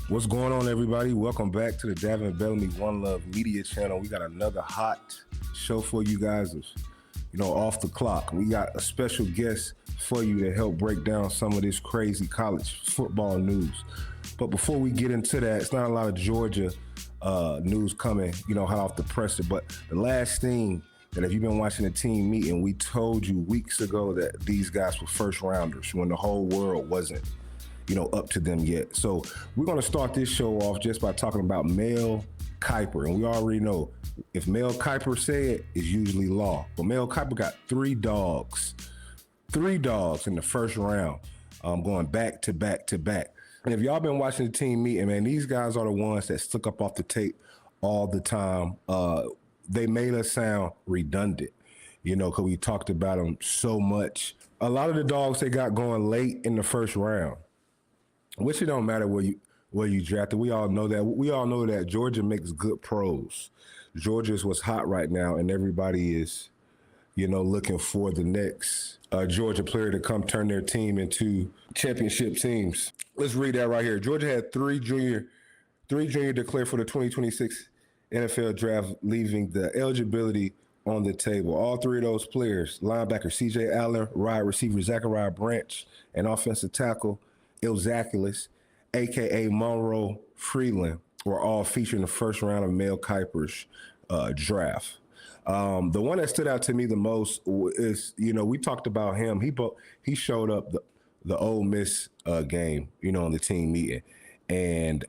What's going on, everybody? Welcome back to the Davin Bellamy One Love Media channel. We got another hot show for you guys, off the clock. We got a special guest for you to help break down some of this crazy college football news. But before we get into that, it's not a lot of Georgia news coming, hot off the presser. But the last thing that if you've been watching the team meeting, we told you weeks ago that these guys were first rounders when the whole world wasn't up to them yet. So we're going to start this show off just by talking about Mel Kiper. And we already know if Mel Kiper said, it's usually law. But Mel Kiper got three dogs in the first round, going back to back to back. And if y'all been watching the team meeting, man, these guys are the ones that stuck up off the tape all the time. They made us sound redundant, because we talked about them so much. A lot of the dogs they got going late in the first round, which it don't matter where you drafted. We all know that. We all know that Georgia makes good pros. Georgia's what's hot right now, and everybody is, looking for the next Georgia player to come turn their team into championship teams. Let's read that right here. Georgia had three junior declared for the 2026 NFL draft, leaving the eligibility on the table. All three of those players, linebacker C.J. Allen, wide receiver Zachariah Branch, and offensive tackle Ilzaculis, a.k.a. Monroe Freeland, were all featured in the first round of Mel Kiper's draft. The one that stood out to me the most is, we talked about him. He showed up the Ole Miss game, on the team meeting. And,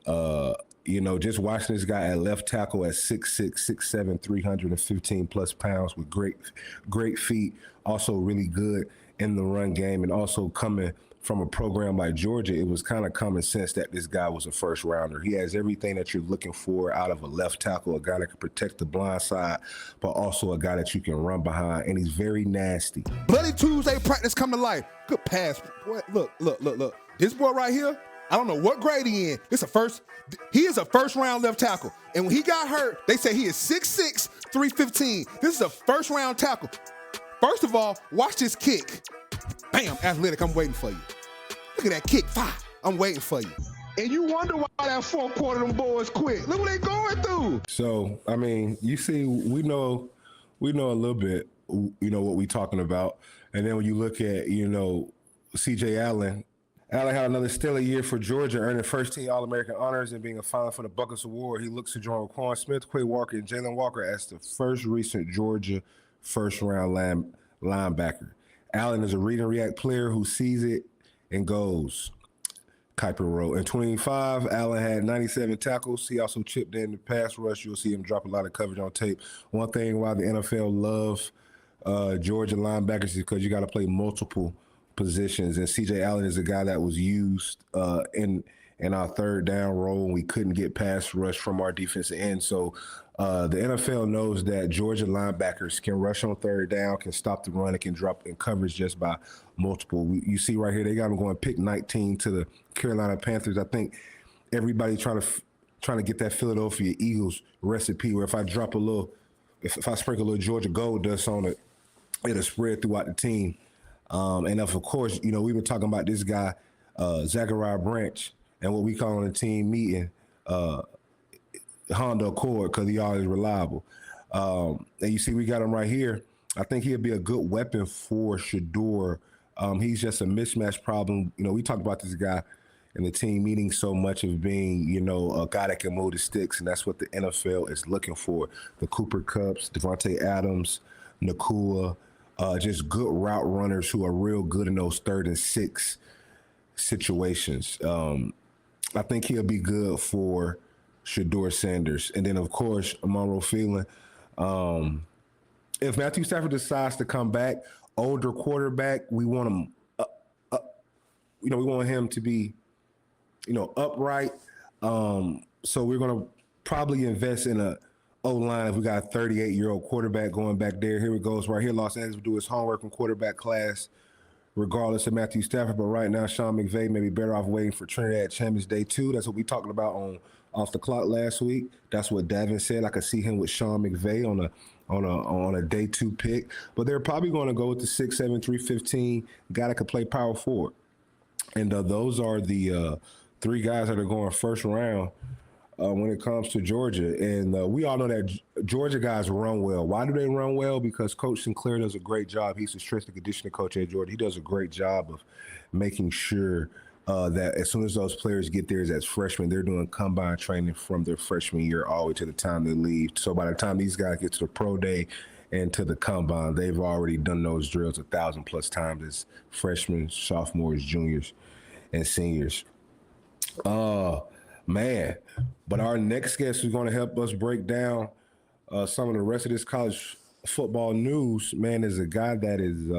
just watching this guy at left tackle at 6'6", 6'7", 315 plus pounds with great feet, also really good in the run game, and also coming from a program like Georgia, it was kind of common sense that this guy was a first rounder. He has everything that you're looking for out of a left tackle, a guy that can protect the blind side, but also a guy that you can run behind, and he's very nasty. Bloody Tuesday practice come to life. Good pass. Boy, look. This boy right here, I don't know what grade he in. He is a first round left tackle. And when he got hurt, they say he is 6'6", 315. This is a first round tackle. First of all, watch this kick. Bam, athletic, I'm waiting for you. Look at that kick, five. I'm waiting for you. And you wonder why that fourth quarter of them boys quit. Look what they going through. So, you see, we know a little bit, what we talking about. And then when you look at, C.J. Allen had another stellar year for Georgia, earning first-team All-American honors and being a finalist for the Buckets Award. He looks to join Quan Smith, Quay Walker, and Jalen Walker as the first recent Georgia first-round linebacker. Allen is a read and react player who sees it and goes, Kiper wrote. In 25, Allen had 97 tackles. He also chipped in the pass rush. You'll see him drop a lot of coverage on tape. One thing why the NFL loves Georgia linebackers is because you got to play multiple positions. And C.J. Allen is a guy that was used in our third down role, and we couldn't get pass rush from our defensive end. So the NFL knows that Georgia linebackers can rush on third down, can stop the run, and can drop in coverage just by multiple. You see right here, they got him going pick 19 to the Carolina Panthers. I think everybody trying to get that Philadelphia Eagles recipe where if I drop a little, if I sprinkle a little Georgia gold dust on it, it'll spread throughout the team. And of course, we've been talking about this guy, Zachariah Branch, and what we call on the team meeting, Honda Accord, because he always reliable. And you see we got him right here. I think he'll be a good weapon for Shedeur. He's just a mismatch problem. We talked about this guy in the team meeting so much of being, a guy that can move the sticks, and that's what the NFL is looking for. The Cooper Kupps, Devontae Adams, Nakua, just good route runners who are real good in those 3rd and 6 situations. I think he'll be good for Shedeur Sanders. And then, of course, Monroe Freeland. If Matthew Stafford decides to come back, older quarterback, we want him, we want him to be, upright. So we're going to probably invest in a O-line if we got a 38-year-old quarterback going back there. Here it goes right here. Los Angeles will do his homework in quarterback class regardless of Matthew Stafford. But right now, Sean McVay may be better off waiting for Trinidad Champions Day 2. That's what we talked about on Off the Clock last week. That's what Davin said. I could see him with Sean McVay on a day 2 pick. But they're probably going to go with the 6'7", 315 guy that could play power forward. And those are the three guys that are going first round when it comes to Georgia. And we all know that Georgia guys run well. Why do they run well? Because Coach Sinclair does a great job. He's the strength and conditioning coach at Georgia. He does a great job of making sure that as soon as those players get there as freshmen, they're doing combine training from their freshman year all the way to the time they leave. So by the time these guys get to the pro day and to the combine, they've already done those drills 1,000+ times as freshmen, sophomores, juniors, and seniors. Man, but our next guest who's going to help us break down some of the rest of this college football news, man, is a guy that is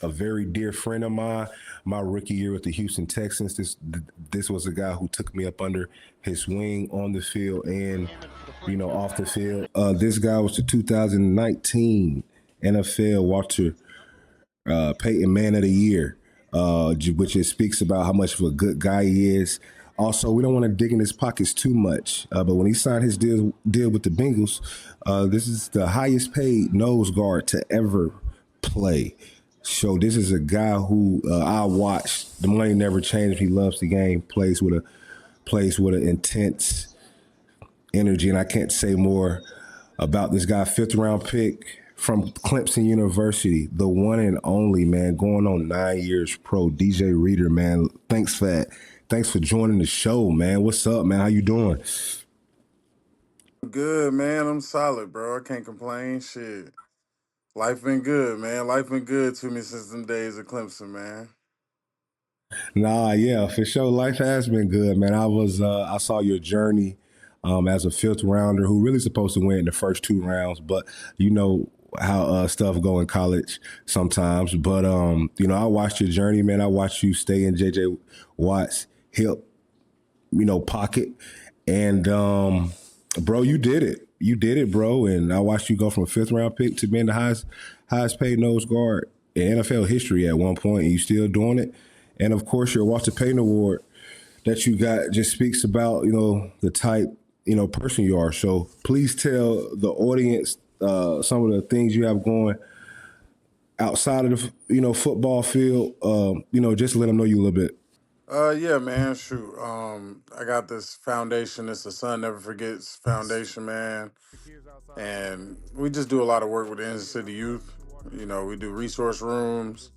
a very dear friend of mine. My rookie year with the Houston Texans, this was a guy who took me up under his wing on the field and off the field. This guy was the 2019 NFL Walter Payton Man of the Year, which just speaks about how much of a good guy he is. Also, we don't want to dig in his pockets too much, but when he signed his deal with the Bengals, this is the highest paid nose guard to ever play. So this is a guy who I watched. The money never changed. He loves the game. Plays with an intense energy, and I can't say more about this guy. 5th round pick from Clemson University, the one and only, man, going on 9 years pro. DJ Reader, man, thanks for joining the show, man. What's up, man? How you doing? Good, man. I'm solid, bro. I can't complain. Shit. Life been good, man. Life been good to me since them days of Clemson, man. Nah, yeah, for sure. Life has been good, man. I saw your journey as a 5th rounder who really supposed to win in the first 2 rounds, but you know how stuff go in college sometimes. But I watched your journey, man. I watched you stay in JJ Watt's hip, pocket, and bro, you did it. You did it, bro. And I watched you go from a 5th round pick to being the highest paid nose guard in NFL history at one point, and you still doing it. And of course, your Walter Payton Award that you got just speaks about, the type, person you are. So please tell the audience some of the things you have going outside of the, football field. Just let them know you a little bit. Yeah, man. Shoot. I got this foundation. It's the Son Never Forgets Foundation, man. And we just do a lot of work with the inner city youth. We do resource rooms.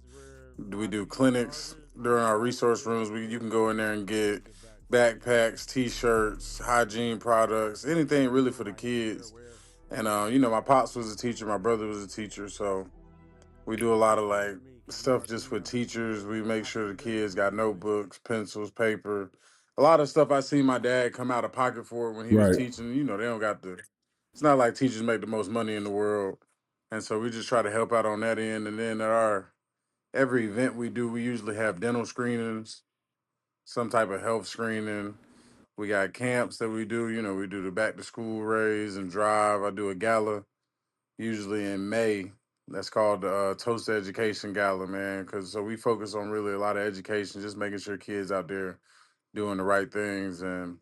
We do clinics during our resource rooms. You can go in there and get backpacks, T-shirts, hygiene products, anything really for the kids. And my pops was a teacher, my brother was a teacher, so we do a lot of like stuff just for teachers. We make sure the kids got notebooks, pencils, paper. A lot of stuff I see my dad come out of pocket for when he was Right. teaching. They don't got the. It's not like teachers make the most money in the world, and so we just try to help out on that end. And then at our every event we do, we usually have dental screenings, some type of health screening. We got camps that we do. We do the back to school raise and drive. I do a gala usually in May. That's called the Toast Education Gala, man. Because so we focus on really a lot of education, just making sure kids out there doing the right things. And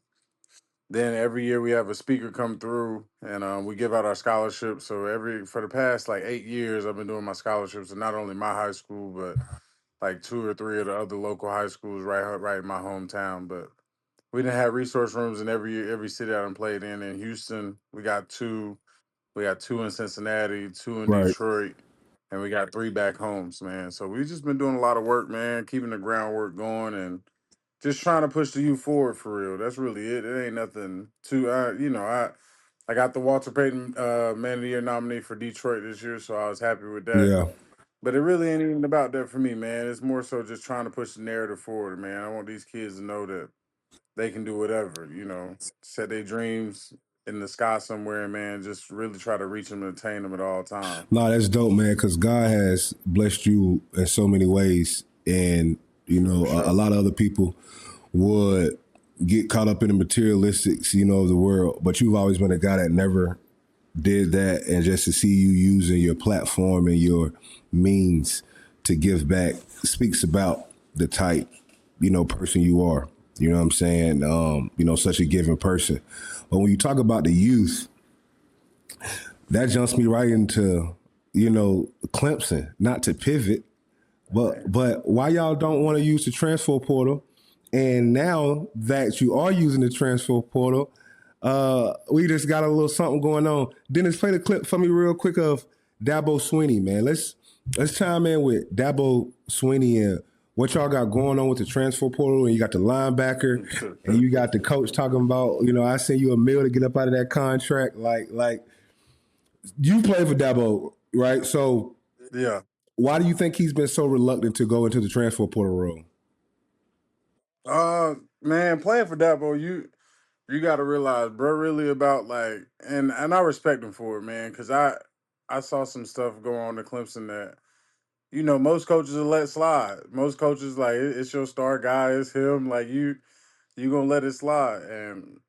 then every year we have a speaker come through, and we give out our scholarships. So for the past like 8 years, I've been doing my scholarships, and not only my high school, but like 2 or 3 of the other local high schools right in my hometown. But we didn't have resource rooms in every city I done played in. In Houston, we got 2. We got 2 in Cincinnati, 2 in Right. Detroit, and we got 3 back homes, man. So we just been doing a lot of work, man, keeping the groundwork going and just trying to push the youth forward for real. That's really it. It ain't nothing too I got the Walter Payton Man of the Year nominee for Detroit this year, so I was happy with that. Yeah. But it really ain't even about that for me, man. It's more so just trying to push the narrative forward, man. I want these kids to know that they can do whatever, set their dreams in the sky somewhere, man. Just really try to reach them and attain them at all times. No, that's dope, man, because God has blessed you in so many ways. And, For a sure. lot of other people would get caught up in the materialistics, of the world. But you've always been a guy that never did that. And just to see you using your platform and your means to give back speaks about the type, person you are. You know what I'm saying? Such a giving person. But when you talk about the youth, that jumps me right into, Clemson, not to pivot, but Right. why y'all don't want to use the transfer portal And now that you are using the transfer portal, we just got a little something going on. Dennis, play the clip for me real quick of Dabo Swinney, man. Let's chime in with Dabo Swinney and what y'all got going on with the transfer portal. And you got the linebacker, and you got the coach talking about, I send you a meal to get up out of that contract. Like you play for Dabo, right? So Yeah. why do you think he's been so reluctant to go into the transfer portal role? Man, playing for Dabo, you got to realize, bro, really about and I respect him for it, man, because I saw some stuff go on at Clemson that most coaches will let slide. Most coaches it's your star guy, it's him, you gonna let it slide, and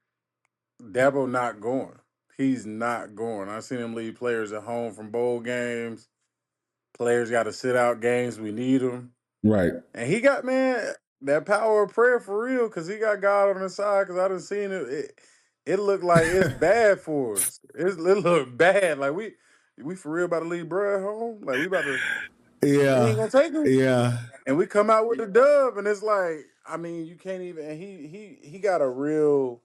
Dabo not going. He's not going. I seen him leave players at home from bowl games. Players got to sit out games. We need them. Right. And he got, man, that power of prayer for real, because he got God on his side, because I done seen it looked like it's bad for us. It look bad. Like we for real about to leave bro at home. Like we ain't Yeah. gonna take him. Yeah. And we come out with the dub, and it's like, I mean, you can't even. And he got a real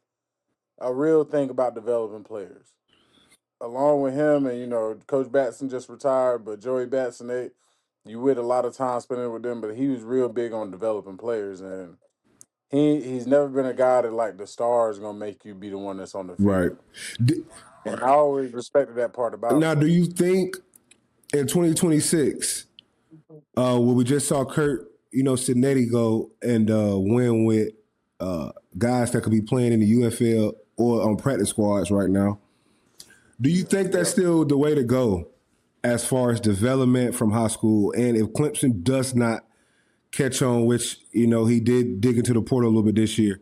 thing about developing players. Along with him, and Coach Batson just retired, but Joey Batson, you with a lot of time spending with them, but he was real big on developing players, and he's never been a guy that the star is gonna make you be the one that's on the Right. field. And I always respected that part about Now, him. do you think in 2026, where we just saw Kurt, Cincinnati go and win with guys that could be playing in the UFL or on practice squads right now, do you think that's Yeah. still the way to go as far as development from high school? And if Clemson does not catch on, which, he did dig into the portal a little bit this year,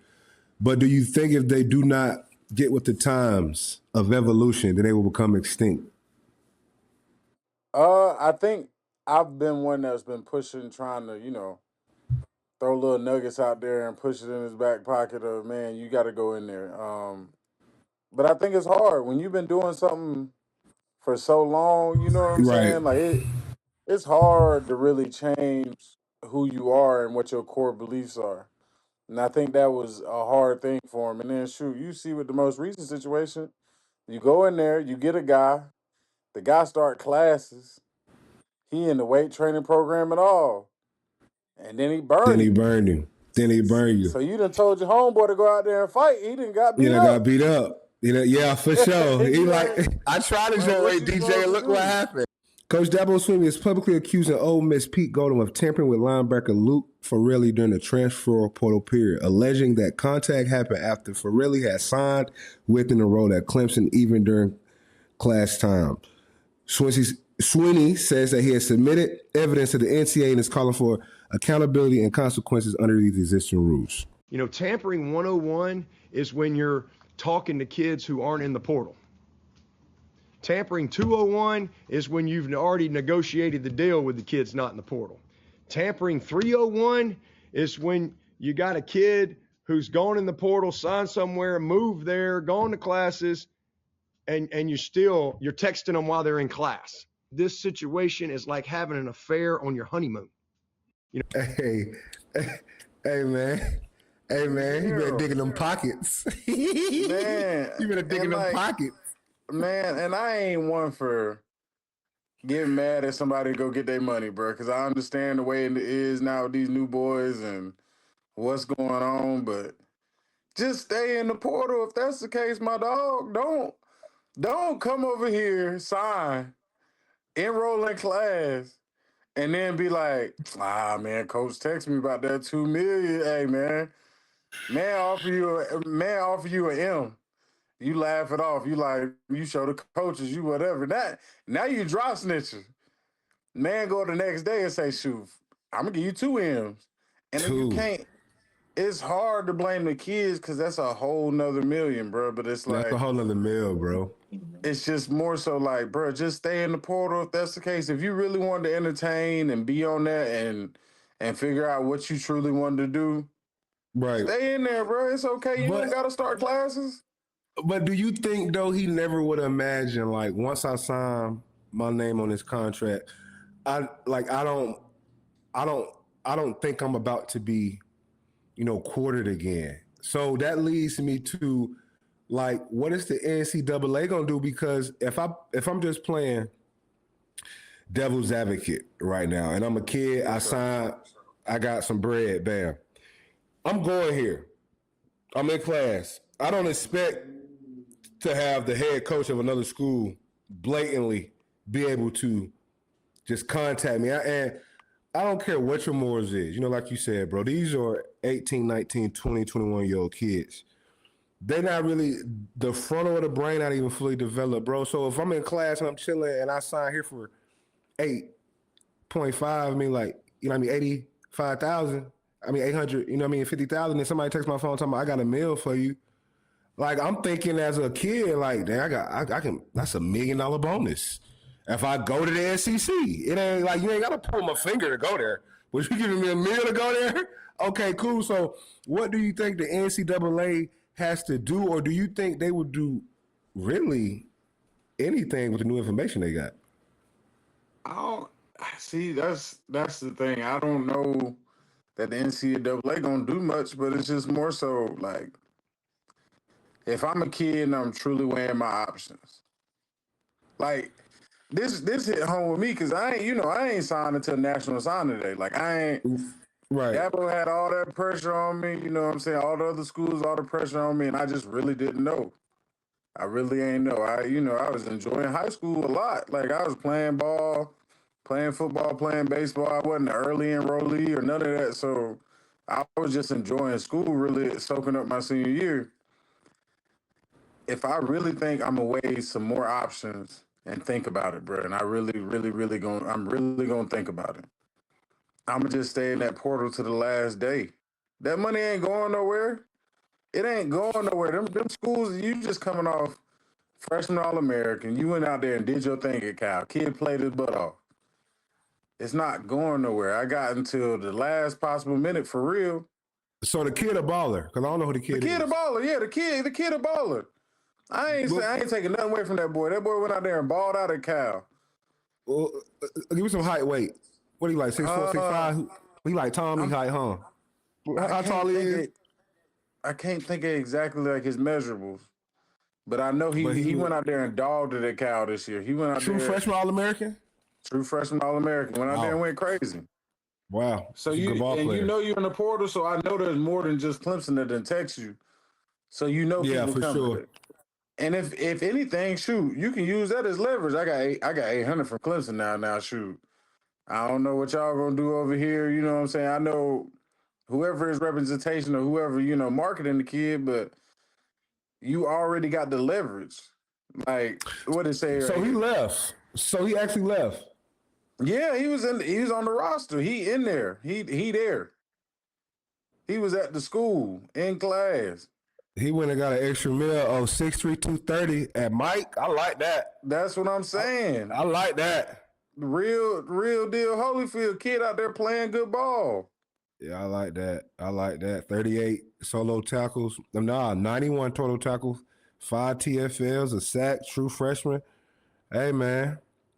but do you think if they do not get with the times of evolution, that they will become extinct? I think I've been one that's been pushing, trying to, throw little nuggets out there and push it in his back pocket of, man, you got to go in there. But I think it's hard when you've been doing something for so long. You know what I'm Right. saying? It's hard to really change who you are and what your core beliefs are. And I think that was a hard thing for him. And then shoot, you see with the most recent situation, you go in there, you get a guy, the guy start classes, he in the weight training program and all, and then he Then burn he you. burn you. Then he burn you. So you done told your homeboy to go out there and fight. He done got beat Got up. beat up. Yeah, for sure. He You like, I tried to what generate you DJ supposed and to look what do? happened. Coach Dabo Swinney is publicly accusing Ole Miss Pete Goldham of tampering with linebacker Luke Farrelly during the transfer portal period, alleging that contact happened after Farrelly had signed within the role at Clemson, even during class time. Swinney says that he has submitted evidence to the NCAA and is calling for accountability and consequences under these existing rules. Tampering 101 is when you're talking to kids who aren't in the portal. Tampering 201 is when you've already negotiated the deal with the kids not in the portal. Tampering 301 is when you got a kid who's gone in the portal, signed somewhere, moved there, gone to classes, and you're texting them while they're in class. This situation is like having an affair on your honeymoon. Hey, hey, man. Hey, man, you better dig in them pockets. Man, You better dig in them pockets. man, and I ain't one for getting mad at somebody to go get their money, bro. Because I understand the way it is now with these new boys and what's going on, but just stay in the portal if that's the case, my dog. Don't come over here, sign, enroll in class, and then be like, man, coach text me about that 2 million. Hey, man offer you an M. You laugh it off. You like, you show the coaches, you whatever. Now you drop snitching. Man go the next day and say, shoot, I'm gonna give you 2 M's. And then you can't, it's hard to blame the kids because that's a whole nother million, bro. But it's That's a like, whole nother meal, bro. it's just more so like, bro, just stay in the portal if that's the case. If you really wanted to entertain and be on that and figure out what you truly wanted to do, Right. stay in there, bro. It's okay. You don't gotta start classes. But do you think though he never would imagine, like, once I sign my name on this contract, I don't think I'm about to be, quartered again. So that leads me to like, what is the NCAA gonna do? Because if I'm just playing devil's advocate right now, and I'm a kid, I got some bread, bam. I'm going here. I'm in class. I don't expect to have the head coach of another school blatantly be able to just contact me. And I don't care what your morals is. Like you said, bro, these are 18, 19, 20, 21-year-old kids. They're not really, the frontal of the brain not even fully developed, bro. So if I'm in class and I'm chilling and I sign here for 8.5, I mean, like, 85,000, 800, 50,000, and somebody texts my phone talking about, I got a meal for you. Like, I'm thinking as a kid, like, damn, I can, that's $1 million bonus. If I go to the SEC, it ain't like, you ain't got to pull my finger to go there. But you giving me $1 million to go there? Okay, cool. So what do you think the NCAA has to do, or do you think they would do really anything with the new information they got? I don't see. That's the thing. I don't know that the NCAA gonna do much, but it's just more so like, if I'm a kid and I'm truly weighing my options, like this hit home with me because I ain't signed until National Signing Day. Like I ain't. Right. Dabo had all that pressure on me. You know what I'm saying? All the other schools, all the pressure on me, and I just really didn't know. I really ain't know. I was enjoying high school a lot. Like I was playing ball, playing football, playing baseball. I wasn't an early enrollee or none of that. So I was just enjoying school, really soaking up my senior year. If I really think I'm gonna weigh some more options and think about it, bro, and I'm really gonna think about it. I'm gonna just stay in that portal to the last day. That money ain't going nowhere. It ain't going nowhere. Them schools, you just coming off freshman All-American. You went out there and did your thing at Cal. Kid played his butt off. It's not going nowhere. I got until the last possible minute for real. So the kid a baller, because I don't know who the kid is. The kid a baller, yeah. The kid a baller. I ain't taking nothing away from that boy. That boy went out there and balled out at Cal. Well, give me some height, weight. What are you like, 6'4", 6'5"? He like Tommy height, huh? How tall he is? I can't think of exactly like his measurables, but I know he went out there and dogged it at Cal this year. He went out there. True freshman All-American? True freshman All-American. Went out there and went crazy. Wow. So you're in the portal, so I know there's more than just Clemson that didn't text you. So people for come sure. with it. And if anything, shoot, you can use that as leverage. I got 800 from Clemson now. Now shoot, I don't know what y'all gonna do over here. You know what I'm saying? I know whoever is representation or whoever marketing the kid, but you already got the leverage. Like what it say? So he left. So he actually left. Yeah, he was on the roster. He in there. He there. He was at the school in class. He went and got an extra meal of 6'3", 230 at Mike. I like that. That's what I'm saying. I like that. Real deal Holyfield kid out there playing good ball. Yeah, I like that. 38 solo tackles. 91 total tackles, 5 TFLs, a sack, true freshman. Hey, man,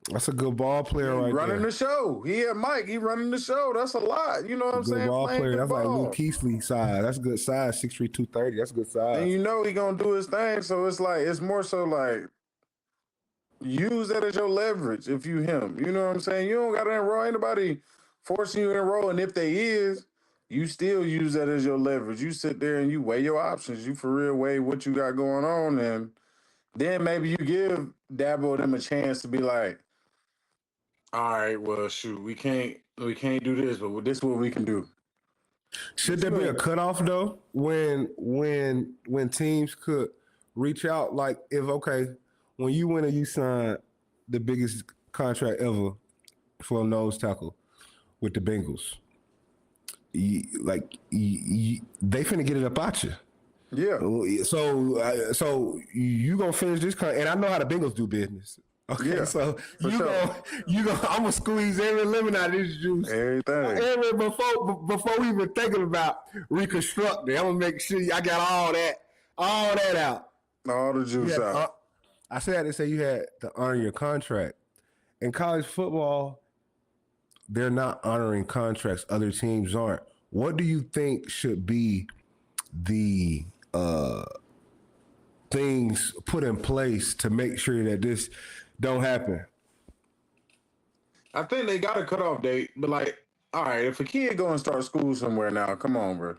that's a good ball player right running there. The show. He had Mike. He running the show. That's a lot. You know what I'm saying? Good ball player. That's like ball. Luke Keesley size. That's good size, 6'3", 230. That's good size. And he going to do his thing. So it's more so like, use that as your leverage if you him. You know what I'm saying? You don't got to enroll. Anybody forcing you to enroll. And if they is, you still use that as your leverage. You sit there and you weigh your options. You for real weigh what you got going on. And then maybe you give Dabo them a chance to be like, all right, well, shoot, we can't do this, but this is what we can do. Should there be a cutoff though when teams could reach out? Like when you win and you sign the biggest contract ever for a nose tackle with the Bengals, they finna get it up out you. Yeah. So you gonna finish this and I know how the Bengals do business. Okay, yeah, so you go. I'm gonna squeeze every lemon out of this juice. Everything. Before we even thinking about reconstructing, I'm gonna make sure I got all that out. All the juice out. I said to say you had to honor your contract. In college football, they're not honoring contracts. Other teams aren't. what do you think should be the things put in place to make sure that this don't happen? I think they got a cutoff date, but like, all right, if a kid go and start school somewhere now, come on, bro.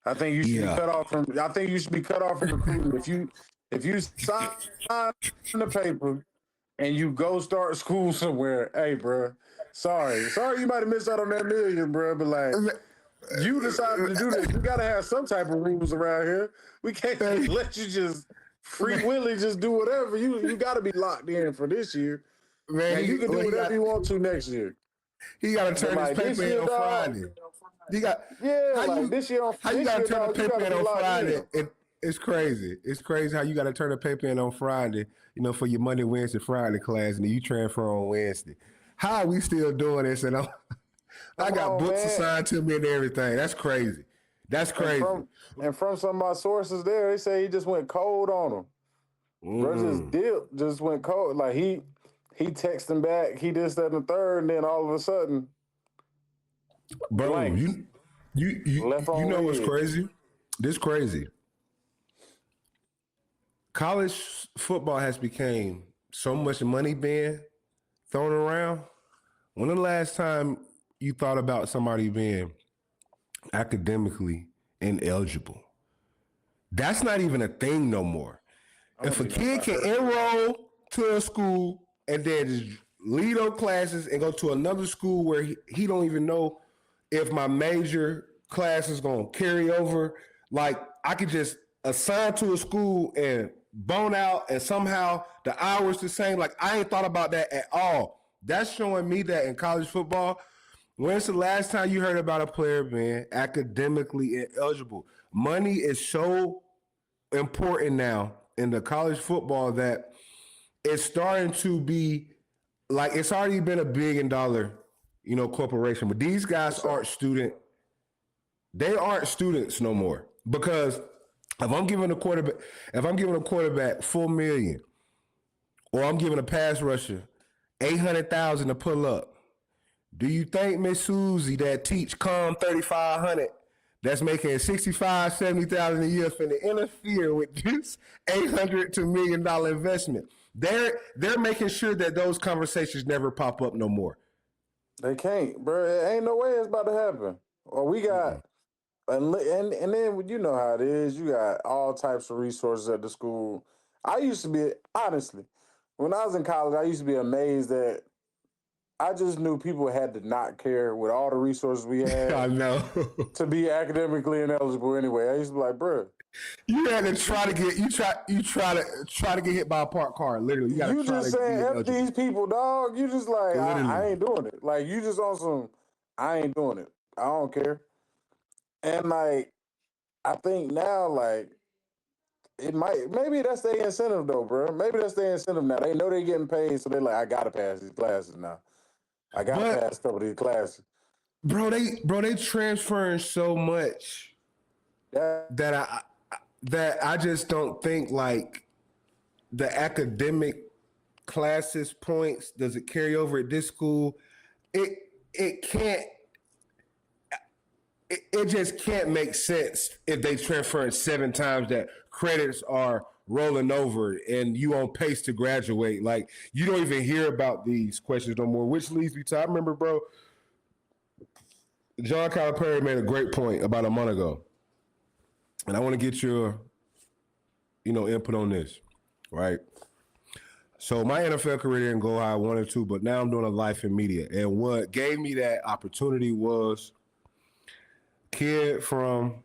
I think you should be Yeah. cut off from. I think you should be cut off from recruiting. If you sign the paper and you go start school somewhere, hey, bro, sorry, you might have missed out on that million, bro. But like, you decided to do this. You got to have some type of rules around here. We can't just let you just free willy just do whatever. You got to be locked in for this year. Man, Now, you can do whatever you want to next year. He got to turn Like, his paper in on Friday. He got this year on how you got to turn the paper in on Friday? It's crazy. It's crazy how you got to turn the paper in on Friday, for your Monday, Wednesday, Friday class, and then you transfer on Wednesday. How are we still doing this? And I got books assigned to me and everything. That's crazy. That's crazy. And from some of my sources there, they say he just went cold on him. Bro just went cold. Like he texted him back, he this, that, and the third, and then all of a sudden, bro, blank. you know what's crazy? This crazy. College football has become so much money being thrown around. When the last time you thought about somebody being academically ineligible? That's not even a thing no more. If a kid can enroll to a school and then just leave those classes and go to another school where he don't even know if my major class is going to carry over, like I could just assign to a school and bone out and somehow the hours the same. Like I ain't thought about that at all. That's showing me that in college football, when's the last time you heard about a player being academically ineligible? Money is so important now in the college football that it's starting to be like it's already been a $1 billion, corporation. But these guys aren't they aren't students no more. Because if I'm giving a quarterback $4 million, or I'm giving a pass rusher $800,000 to pull up, do you think Miss Susie that teach COM 3,500 that's making $65,000, $70,000 a year finna interfere with this $800 to $1 million investment? They're making sure that those conversations never pop up no more. They can't, bro. It ain't no way it's about to happen. Or we got, and then you know how it is. You got all types of resources at the school. I used to be, honestly, when I was in college, I used to be amazed that I just knew people had to not care with all the resources we had. I know. To be academically ineligible anyway. I used to be like, bro. You had to try to get hit by a parked car. Literally, you just saying F these people, dog. You just like I ain't doing it. Like you just on some, I ain't doing it. I don't care. And like, I think now, like, maybe that's their incentive though, bro. Maybe that's their incentive now. They know they're getting paid, so they're like, I gotta pass these classes now. I gotta pass a couple of these classes. Bro, they transferring so much that I just don't think like the academic classes points, does it carry over at this school? It can't. It just can't make sense if they transfer 7 times that credits are rolling over and you on pace to graduate. Like you don't even hear about these questions no more, which leads me to, I remember, bro, John Calipari made a great point about a month ago. And I want to get your, input on this, right? So my NFL career didn't go how I wanted to, but now I'm doing a life in media. And what gave me that opportunity was kid from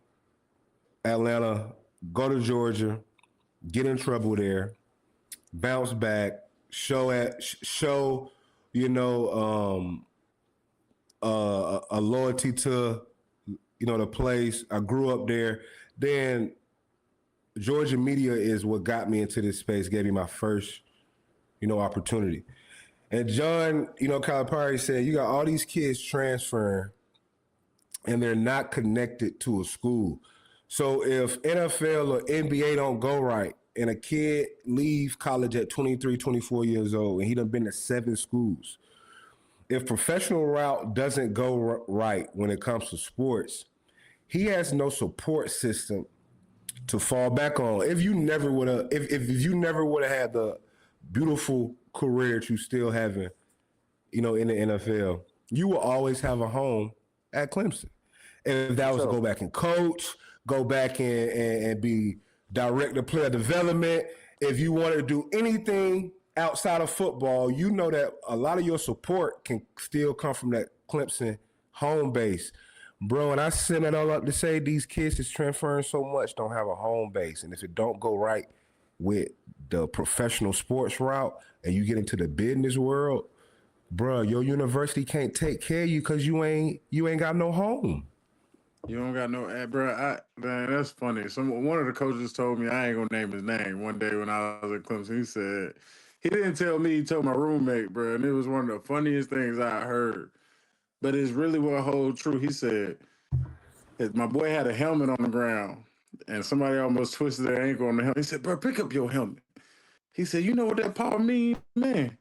Atlanta, go to Georgia, get in trouble there, bounce back, show a loyalty to the place. I grew up there. Then Georgia media is what got me into this space, gave me my first opportunity. And John Calipari said, you got all these kids transferring and they're not connected to a school. So if NFL or NBA don't go right and a kid leave college at 23, 24 years old and he done been to 7 schools, if professional route doesn't go right when it comes to sports, he has no support system to fall back on. If you never would have, if you never would have had the beautiful career that you still having, in the NFL, you will always have a home at Clemson. And if that was to go back and coach, go back and be director of player development, if you want to do anything outside of football, you know that a lot of your support can still come from that Clemson home base. Bro, and I send it all up to say these kids is transferring so much don't have a home base. And if it don't go right with the professional sports route and you get into the business world, bro, your university can't take care of you because you ain't got no home. You don't got no, bro. Man, that's funny. One of the coaches told me, I ain't gonna name his name. One day when I was at Clemson, he said he didn't tell me. He told my roommate, bro, and it was one of the funniest things I heard. But it's really what holds true. He said my boy had a helmet on the ground, and somebody almost twisted their ankle on the helmet. He said, "Bro, pick up your helmet." He said, "You know what that paw mean, man?"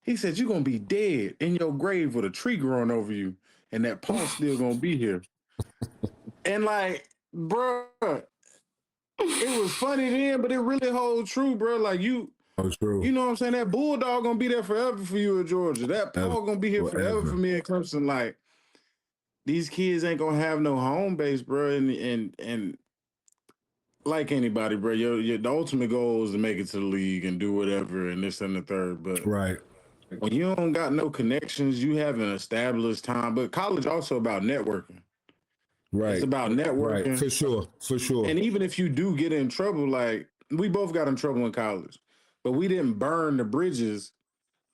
He said, "You're gonna be dead in your grave with a tree growing over you, and that paw still gonna be here." And like, bro, it was funny then, but it really holds true, bro. Like you know what I'm saying? That bulldog gonna be there forever for you in Georgia. That paw gonna be here forever for me in Clemson. Like these kids ain't gonna have no home base, bro. And like anybody, bro, the ultimate goal is to make it to the league and do whatever and this and the third. But right. When you don't got no connections, you haven't established time. But college also about networking. Right. It's about networking. Right. For sure. And even if you do get in trouble, like we both got in trouble in college, but we didn't burn the bridges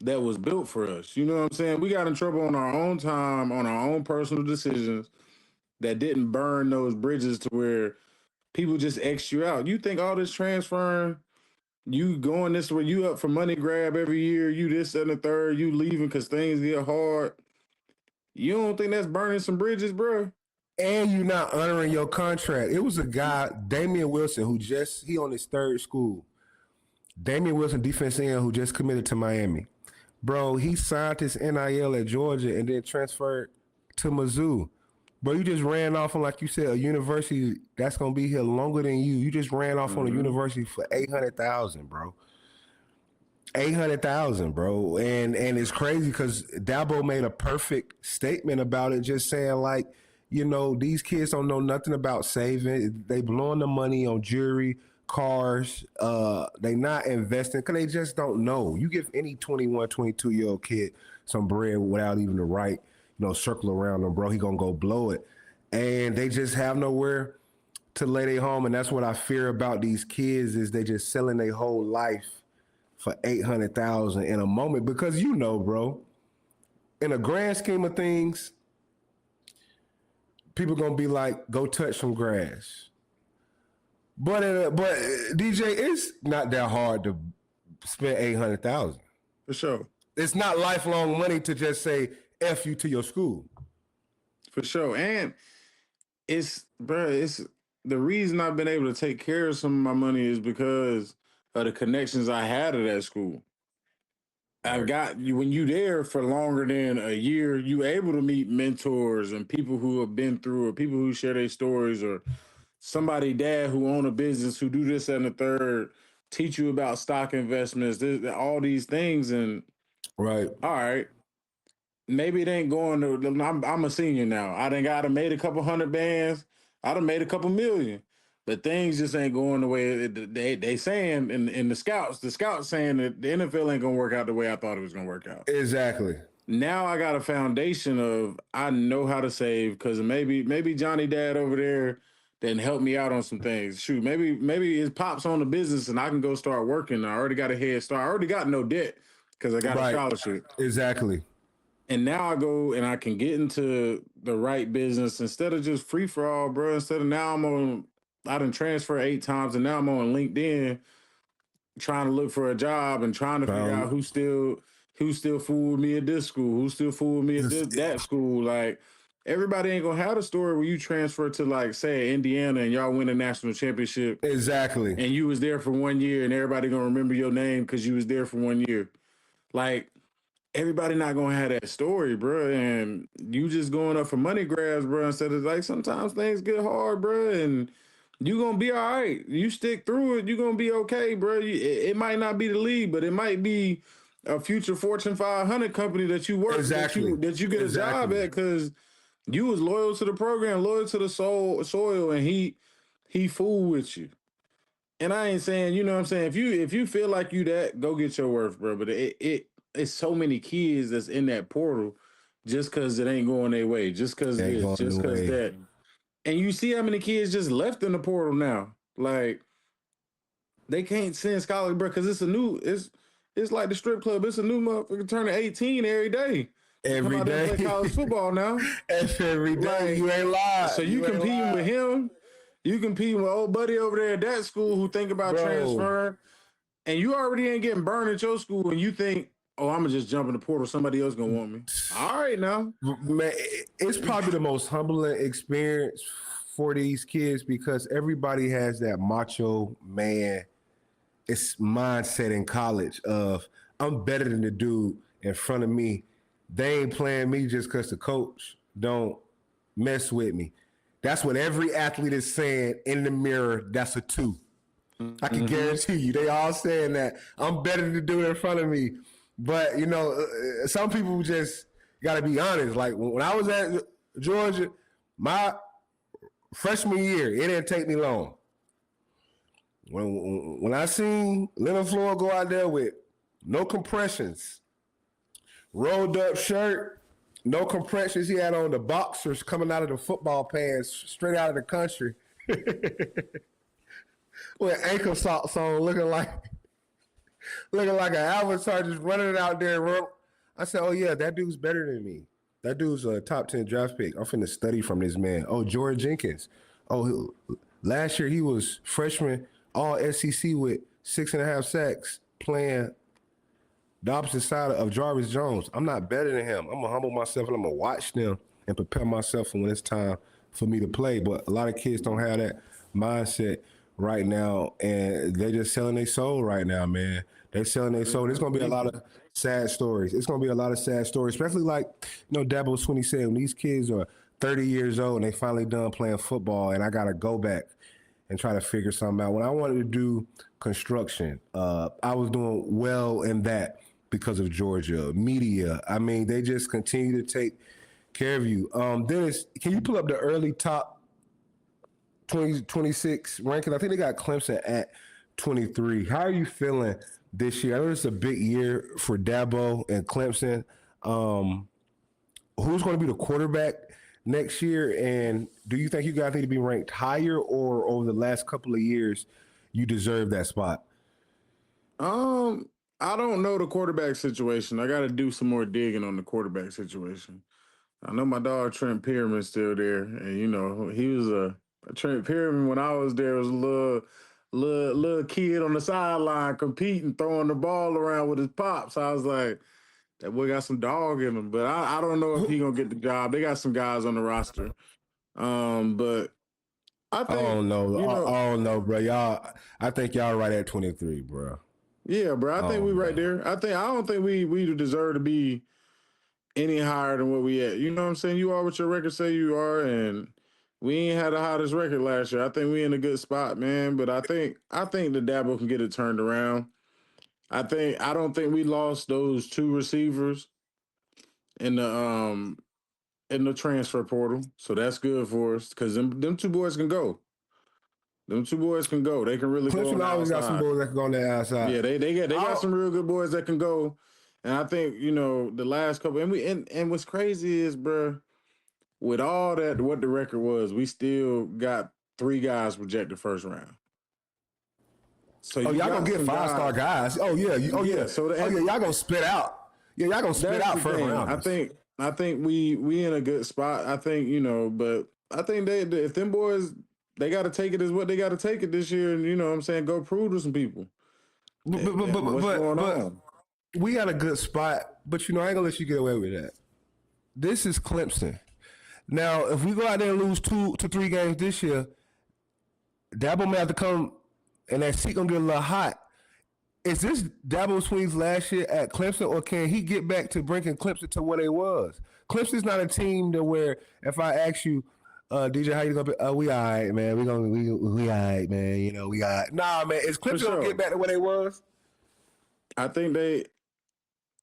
that was built for us. You know what I'm saying? We got in trouble on our own time, on our own personal decisions that didn't burn those bridges to where people just X you out. You think all this transferring, you going this way, you up for money grab every year, you this and the third, you leaving because things get hard. You don't think that's burning some bridges, bro? And you're not honoring your contract. It was a guy, Damian Wilson, who he on his third school. Damian Wilson, defensive end, who just committed to Miami. Bro, he signed his NIL at Georgia and then transferred to Mizzou. Bro, you just ran off on, like you said, a university that's going to be here longer than you. You just ran off on a university for $800,000, bro. $800,000, bro. And it's crazy because Dabo made a perfect statement about it, just saying like, these kids don't know nothing about saving. They blowing the money on jewelry, cars. They not investing because they just don't know. You give any 21, 22-year-old kid some bread without even the right, circle around them, bro, he gonna go blow it. And they just have nowhere to lay their home. And that's what I fear about these kids is they just selling their whole life for $800,000 in a moment. Because bro, in a grand scheme of things, people gonna be like, go touch some grass. But DJ, it's not that hard to spend $800,000. For sure. It's not lifelong money to just say F you to your school. For sure. And it's the reason I've been able to take care of some of my money is because of the connections I had at that school. I've got you when you there for longer than a year, you able to meet mentors and people who have been through or people who share their stories or somebody dad who own a business who do this and the third, teach you about stock investments, all these things. And right. All right. Maybe it ain't going to, I'm a senior now. I done made a couple hundred bands. I done made a couple million. But things just ain't going the way they saying in the scouts saying that the NFL ain't gonna work out the way I thought it was gonna work out. Exactly. Now I got a foundation of I know how to save because maybe Johnny Dad over there didn't help me out on some things. Shoot, maybe his pops on the business and I can go start working. I already got a head start. I already got no debt because I got a scholarship. Exactly. And now I go and I can get into the right business instead of just free for all, bro. Instead of now I done transferred 8 times and now I'm on LinkedIn trying to look for a job and trying to figure out who still fooled me at this school, who still fooled me at that school. Like everybody ain't gonna have a story where you transfer to like say Indiana and y'all win a national championship. Exactly. And you was there for 1 year and everybody gonna remember your name because you was there for 1 year. Like everybody not gonna have that story, bro. And you just going up for money grabs, bro. Instead of like sometimes things get hard, bro, and you gonna be all right. You stick through it, you gonna be okay, bro. It might not be the league, but it might be a future Fortune 500 company that you work Exactly. that you get a job at because you was loyal to the program, loyal to the soil, and he fooled with you. And I ain't saying, you know what I'm saying, if you feel like you that, go get your worth, bro. But it's so many kids that's in that portal just cause it ain't going their way, just cause Ain't this, going just the cause way. that. And you see how many kids just left in the portal now. Like they can't send scholars, bro, because it's like the strip club. It's a new motherfucker turning 18 every day to come Every out there and day. play college football now. Every day. Like, You ain't lied. so you ain't competing with lied. him, you competing with old buddy over there at that school who think about Bro. transferring, and you already ain't getting burned at your school, and you think, oh, I'm gonna just jump in the portal. Somebody else gonna want me. All right, now. Man, it's probably the most humbling experience for these kids because everybody has that macho man mindset in college of I'm better than the dude in front of me. They ain't playing me just because the coach don't mess with me. That's what every athlete is saying in the mirror. That's a 2. I can guarantee you, they all saying that I'm better than the dude in front of me. But you know, some people just got to be honest. Like when I was at Georgia, my freshman year, it didn't take me long. When I seen Leonard Floyd go out there with no compressions, rolled up shirt, no compressions, he had on the boxers coming out of the football pants straight out of the country. With ankle socks on, looking like an avatar, just running out there. I said, "Oh yeah, that dude's better than me. That dude's a top 10 draft pick. I'm finna study from this man." Oh, George Jenkins. Oh, last year he was freshman all SEC with 6.5 sacks, playing the opposite side of Jarvis Jones. I'm not better than him. I'm gonna humble myself and I'm gonna watch them and prepare myself for when it's time for me to play. But a lot of kids don't have that mindset right now, and they're just selling their soul right now, man. They're selling their soul. There's gonna be a lot of sad stories. It's gonna be a lot of sad stories, especially like, Dabo Swinney said, when these kids are 30 years old and they finally done playing football, and I gotta go back and try to figure something out. When I wanted to do construction, I was doing well in that because of Georgia. Media, I mean, they just continue to take care of you. Dennis, can you pull up the early top 2026 ranking? I think they got Clemson at 23. How are you feeling this year? I know it's a big year for Dabo and Clemson. Who's going to be the quarterback next year? And do you think you guys need to be ranked higher, or over the last couple of years, you deserve that spot? I don't know the quarterback situation. I got to do some more digging on the quarterback situation. I know my dog Trent Pierman's still there, and he was a Trent Pierman when I was there was a little kid on the sideline competing, throwing the ball around with his pops. I was like, that boy got some dog in him, but I don't know if he gonna get the job. They got some guys on the roster, but I I think don't know. I don't know, bro. I think y'all right at 23, bro. yeah, bro. I think we right there. I don't think we deserve to be any higher than what we at. You know what I'm saying? You are what your record say you are, and we ain't had the hottest record last year. I think we in a good spot, man. But I think the Dabo can get it turned around. I don't think we lost those 2 receivers in the transfer portal, so that's good for us because them 2 boys can go. Them 2 boys can go. They can really go on Clemson the always got some outside. boys that can go on the outside. Yeah, they got some real good boys that can go. And I think, the last couple and what's crazy is, bro, with all that, what the record was, we still got 3 guys rejected first round. So Oh, y'all gonna get 5-star guys. Oh yeah. Yeah. So y'all gonna spit out. Yeah, y'all gonna spit out first rounders. I think we in a good spot. I think, but I think if them boys, they got to take it as what they got to take it this year, and what I'm saying, go prove to some people. But What's going on? We got a good spot, but I ain't gonna let you get away with that. This is Clemson. Now, if we go out there and lose 2 to 3 games this year, Dabo may have to come, and that seat gonna get a little hot. is this Dabo Swinney's last year at Clemson, or can he get back to bringing Clemson to where they was? Clemson's not a team to where if I ask you, DJ, how you gonna be? We all right, man. We all right, man. You know, we all right. Nah, man. Is For Clemson gonna sure. get back to where they was? I think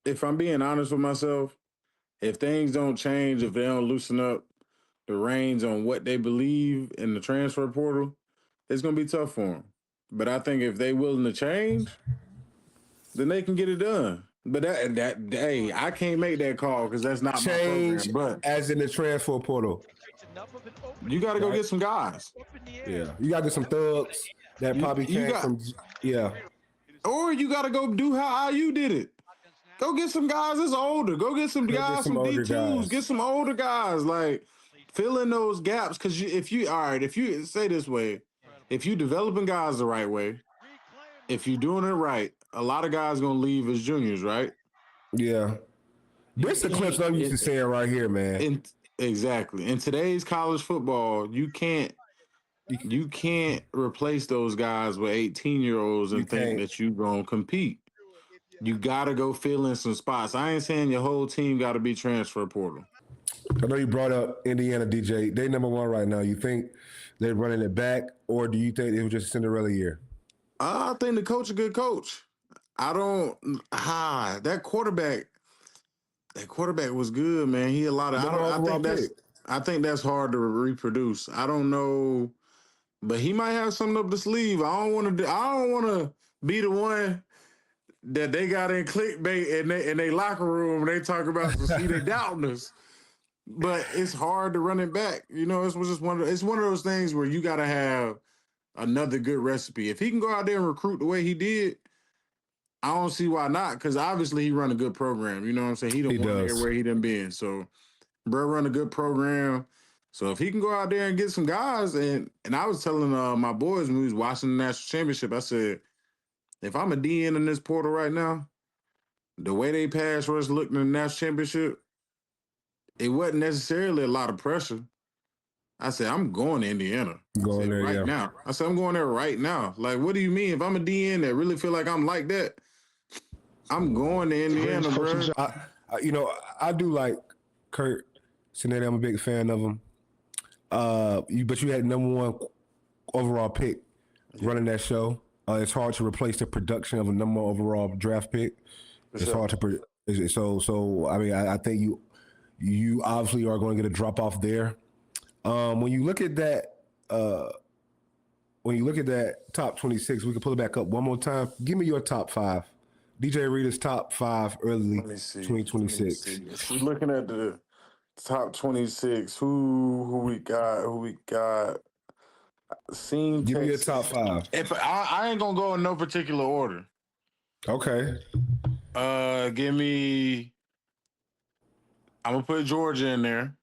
if I'm being honest with myself, if things don't change, if they don't loosen up the reins on what they believe in the transfer portal, it's gonna be tough for them. But I think if they willing to change, then they can get it done. But hey, I can't make that call because that's not my Change program. But as in the transfer portal. you got to go Right. get some guys. Yeah, you got to get some thugs that probably You came got, from. Yeah, or you got to go do how you did it. Go get some guys that's older. Go get some go get guys, some some older D2s. guys. Get some older guys. Like fill in those gaps. Because if you say this way, if you developing guys the right way, if you're doing it right, a lot of guys gonna leave as juniors, right? Yeah, this is the Clemson I'm used to seeing right here, man. Exactly. In today's college football, you can't replace those guys with 18-year-olds You and think can't. that you're gonna compete. You gotta go fill in some spots. I ain't saying your whole team gotta be transfer portal. I know you brought up Indiana, DJ. They number one right now. You think they're running it back, or do you think it was just a Cinderella year? I think the coach a good coach. I don't that quarterback. That quarterback was good, man. He a lot of. Number overall pick. I think that's hard to reproduce. I don't know, but he might have something up the sleeve. I don't want to be the one that they got in clickbait in they locker room. And they talk about the see they doubting us. But it's hard to run it back. You know, it's just it's one of those things where you got to have another good recipe. If he can go out there and recruit the way he did, I don't see why not. Because obviously he run a good program. You know what I'm saying? He He done won does. everywhere he done been. So bro run a good program. So if he can go out there and get some guys, and I was telling my boys when we was watching the national championship, I said, if I'm a DN in this portal right now, the way they pass rush looked in the national championship, it wasn't necessarily a lot of pressure. I said, I'm going to Indiana. Going there, Right yeah. now. I said, I'm going there right now. Like, what do you mean? If I'm a DN that really feel like I'm like that, I'm going to Indiana, bro. I do like Kurt Cincinnati. I'm a big fan of him. But you had number one overall pick running that show. It's hard to replace the production of a number one overall draft pick. It's hard to so. I mean, I think you obviously are going to get a drop off there. When you look at that, top 26, we can pull it back up one more time. Give me your top five. DJ Reader's top five early Let me see. 2026. If we're looking at the top 26, who we got? Seen Give me your Texas. top five. If I ain't gonna go in no particular order. Okay. Give me. I'm gonna put Georgia in there.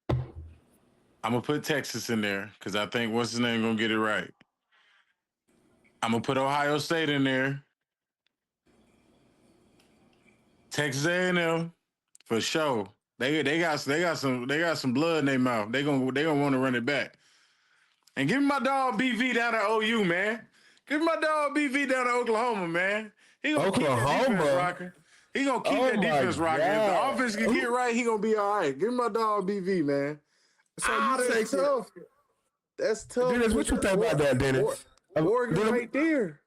I'm gonna put Texas in there because I think what's his name gonna get it right. I'm gonna put Ohio State in there. Texas A&M for sure. They got some blood in their mouth. They gonna want to run it back. And give me my dog BV down at OU, man. Give me my dog BV down at Oklahoma, man. He gonna keep that defense rocking. He gonna keep that defense rocking. If the offense can get right, he gonna be all right. Give me my dog BV, man. So that's tough. That's tough. Dennis, what you think about that, Dennis? Oregon right there.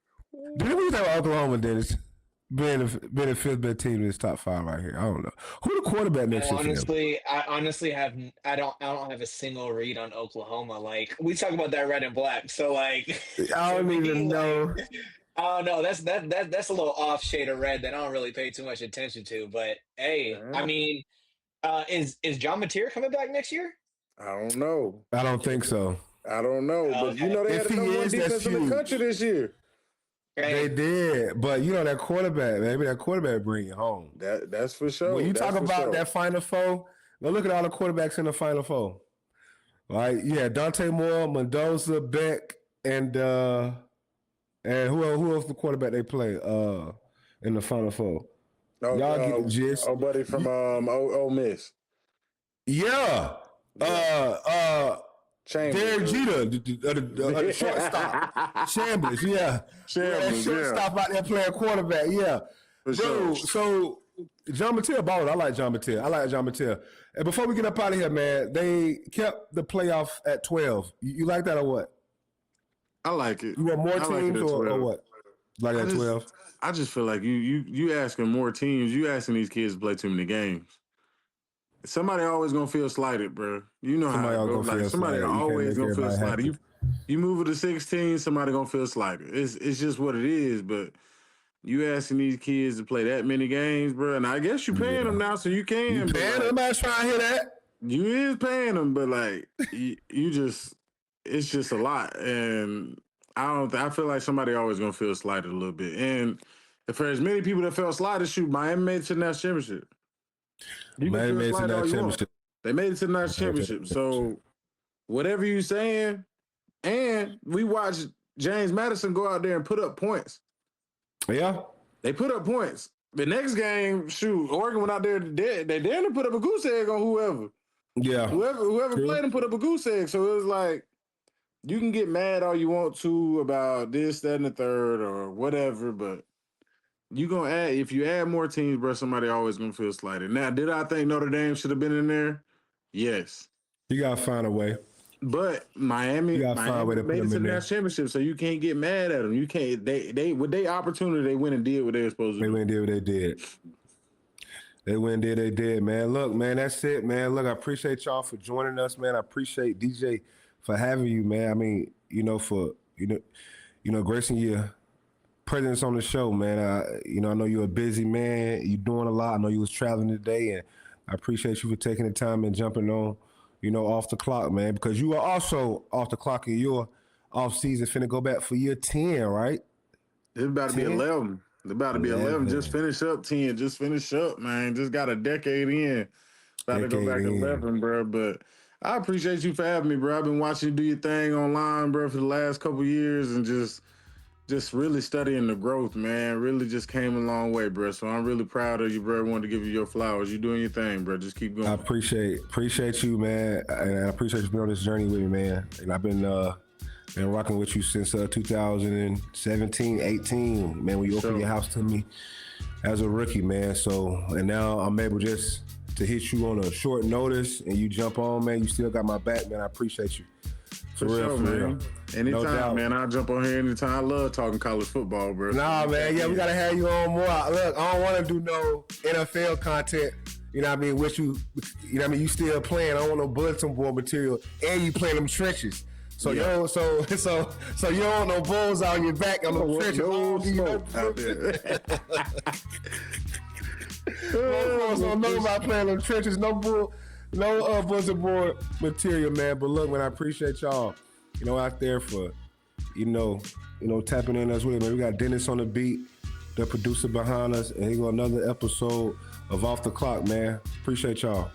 Dennis, what you think about Oklahoma, Dennis? Being a fifth best team in this top five right here. I don't know. Who the quarterback next year? I honestly I don't have a single read on Oklahoma. Like we talk about that red and black. So like I don't even know. I don't know. That's a little off shade of red that I don't really pay too much attention to. But hey, I mean, is John Mateer coming back next year? I don't know. I don't think so. I don't know. But you know they had the number one defense in the country this year. They did, but you know that quarterback, maybe that quarterback bring you home. That's for sure. When you talk about that Final Four, go look at all the quarterbacks in the Final Four. All right, yeah, Dante Moore, Mendoza, Beck, and who else the quarterback they play in the Final Four? Y'all get the gist. Oh, buddy from Ole Miss. Yeah. Derek Jeter, the shortstop. Shambliss, yeah. Shambliss, shortstop out there playing quarterback, yeah. For Bro, sure. so John Mattel balled. I like John Mattel. And before we get up out of here, man, they kept the playoff at 12. You like that or what? I like it. You want more teams or what? Like at 12? I just feel like you asking more teams. You asking these kids to play too many games. Somebody always gonna feel slighted, bro. You know Somebody how it goes. Like somebody always gonna feel slighted. You move it to 16, somebody gonna feel slighted. It's just what it is. But you asking these kids to play that many games, bro, and I guess you paying them now, so you can. You paying them? I'm trying to hear that. You is paying them, but like you just, it's just a lot, and I feel like somebody always gonna feel slighted a little bit. And for as many people that felt slighted, shoot, Miami made it to the national championship. Miami made it to the national championship. They made it to the national championship. So whatever you saying, and we watched James Madison go out there and put up points. Yeah. They put up points. The next game, shoot, Oregon went out there, they didn't put up a goose egg on whoever. Yeah. Whoever played them put up a goose egg. So it was like, you can get mad all you want to about this, that, and the third, or whatever, but you gonna add, if you add more teams, bro, somebody always gonna feel slighted. Now, did I think Notre Dame should have been in there? Yes. You gotta find a way. But Miami made it to the national championship, so you can't get mad at them. You can't. They with their opportunity, they went and did what they were supposed to do. They went and did what they did. They went and did what they did, man. Look, man, that's it, man. Look, I appreciate y'all for joining us, man. I appreciate DJ for having you, man. I mean, for gracing your presence on the show, man. I know you're a busy man. You're doing a lot. I know you was traveling today, and I appreciate you for taking the time and jumping on, off the clock, man, because you are also off the clock in your off season, finna go back for year 10, right? It's about to be 11. It's about to be 11. Just finish up 10. Just finish up, man. Just got a decade in. About to go back 11, bro. But I appreciate you for having me, bro. I've been watching you do your thing online, bro, for the last couple years, and just really studying the growth, man. Really just came a long way, bro. So I'm really proud of you, bro. I wanted to give you your flowers. You doing your thing, bro. Just keep going. I appreciate you, man. And I appreciate you being on this journey with me, man. And I've been rocking with you since 2017, 18, man, when you opened your house to me as a rookie, man. So, and now I'm able just to hit you on a short notice and you jump on, man. You still got my back, man. I appreciate you. For real, man. Anytime, no man. I'll jump on here anytime. I love talking college football, bro. Nah, man. Yeah, we got to have you on more. Look, I don't want to do no NFL content. You know what I mean? With you, you still playing. I don't want no bulletin board material. And you playing them trenches. So you don't want no bulls on your back on the trenches. No smoke out there. Don't know about playing them trenches. No bulletin board material, man. But look, man, I appreciate y'all, out there for, tapping in us with it, man. We got Dennis on the beat, the producer behind us, and here go another episode of Off the Clock, man. Appreciate y'all.